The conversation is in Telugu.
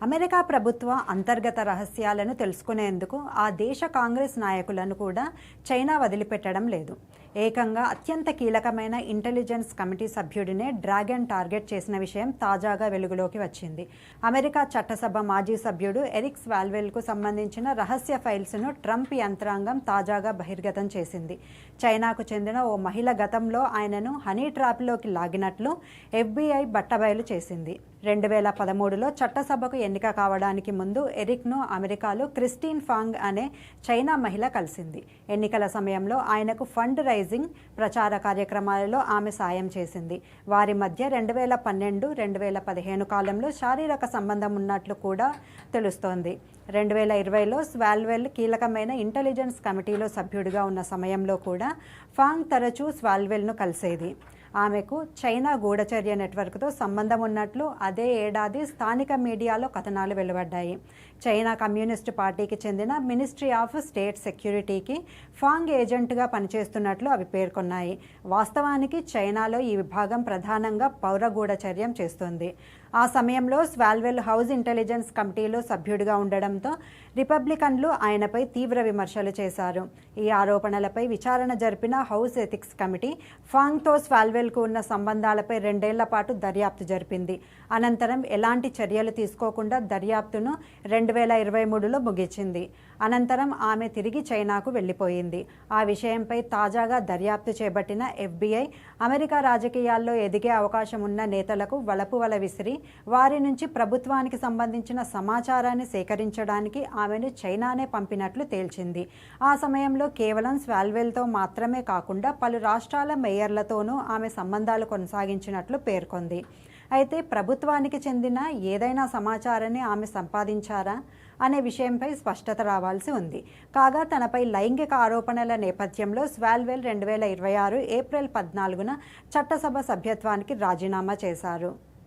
అమెరికా ప్రభుత్వ అంతర్గత రహస్యాలను తెలుసుకునేందుకు ఆ దేశ కాంగ్రెస్ నాయకులను కూడా చైనా వదిలిపెట్టడం లేదు. ఏకంగా అత్యంత కీలకమైన ఇంటెలిజెన్స్ కమిటీ సభ్యుడినే డ్రాగన్ టార్గెట్ చేసిన విషయం తాజాగా వెలుగులోకి వచ్చింది. అమెరికా చట్టసభ మాజీ సభ్యుడు ఎరిక్ స్వాల్వెల్కు సంబంధించిన రహస్య ఫైల్స్ను ట్రంప్ యంత్రాంగం తాజాగా బహిర్గతం చేసింది. చైనాకు చెందిన ఓ మహిళ గతంలో ఆయనను హనీ ట్రాప్లోకి లాగినట్లు FBI బట్టబయలు చేసింది. 2013లో చట్టసభకు ఎన్నిక కావడానికి ముందు ఎరిక్ను అమెరికాలో క్రిస్టిన్ ఫాంగ్ అనే చైనా మహిళ కలిసింది. ఎన్నికల సమయంలో ఆయనకు ఫండ్ రైజింగ్ ప్రచార కార్యక్రమాలలో ఆమె సాయం చేసింది. వారి మధ్య 2012-2015 కాలంలో శారీరక సంబంధం ఉన్నట్లు కూడా తెలుస్తోంది. 2020లో స్వాల్వెల్ కీలకమైన ఇంటెలిజెన్స్ కమిటీలో సభ్యుడిగా ఉన్న సమయంలో కూడా ఫాంగ్ తరచూ స్వాల్వెల్ను కలిసేది. ఆమెకు చైనా గూఢచర్య నెట్వర్క్తో సంబంధం ఉన్నట్లు అదే ఏడాది స్థానిక మీడియాలో కథనాలు వెలువడ్డాయి. చైనా కమ్యూనిస్టు పార్టీకి చెందిన మినిస్ట్రీ ఆఫ్ స్టేట్ సెక్యూరిటీకి ఫాంగ్ ఏజెంట్గా పనిచేస్తున్నట్లు అవి పేర్కొన్నాయి. వాస్తవానికి చైనాలో ఈ విభాగం ప్రధానంగా పౌర గూఢచర్యం చేస్తుంది. ఆ సమయంలో స్వాల్వెల్ హౌస్ ఇంటెలిజెన్స్ కమిటీలో సభ్యుడిగా ఉండడంతో రిపబ్లికన్లు ఆయనపై తీవ్ర విమర్శలు చేశారు. ఈ ఆరోపణలపై విచారణ జరిపిన హౌస్ ఎథిక్స్ కమిటీ ఫాంగ్తో స్వాల్వెల్కు ఉన్న సంబంధాలపై 2 ఏళ్ల పాటు దర్యాప్తు జరిపింది. అనంతరం ఎలాంటి చర్యలు తీసుకోకుండా దర్యాప్తును 2023లో ముగించింది. అనంతరం ఆమె తిరిగి చైనాకు వెళ్లిపోయింది. ఆ విషయంపై తాజాగా దర్యాప్తు చేపట్టిన FBI అమెరికా రాజకీయాల్లో ఎదిగే అవకాశం ఉన్న నేతలకు వలపు వల విసిరి వారి నుంచి ప్రభుత్వానికి సంబంధించిన సమాచారాన్ని సేకరించడానికి ఆమెను చైనానే పంపినట్లు తేల్చింది. ఆ సమయంలో కేవలం స్వాల్వెల్తో మాత్రమే కాకుండా పలు రాష్ట్రాల మేయర్లతోనూ ఆమె సంబంధాలు కొనసాగించినట్లు పేర్కొంది. అయితే ప్రభుత్వానికి చెందిన ఏదైనా సమాచారాన్ని ఆమె సంపాదించారా అనే విషయంపై స్పష్టత రావాల్సి ఉంది. కాగా తనపై లైంగిక ఆరోపణల నేపథ్యంలో స్వాల్వెల్ 2026 ఏప్రిల్ 14న చట్టసభ సభ్యత్వానికి రాజీనామా చేశారు.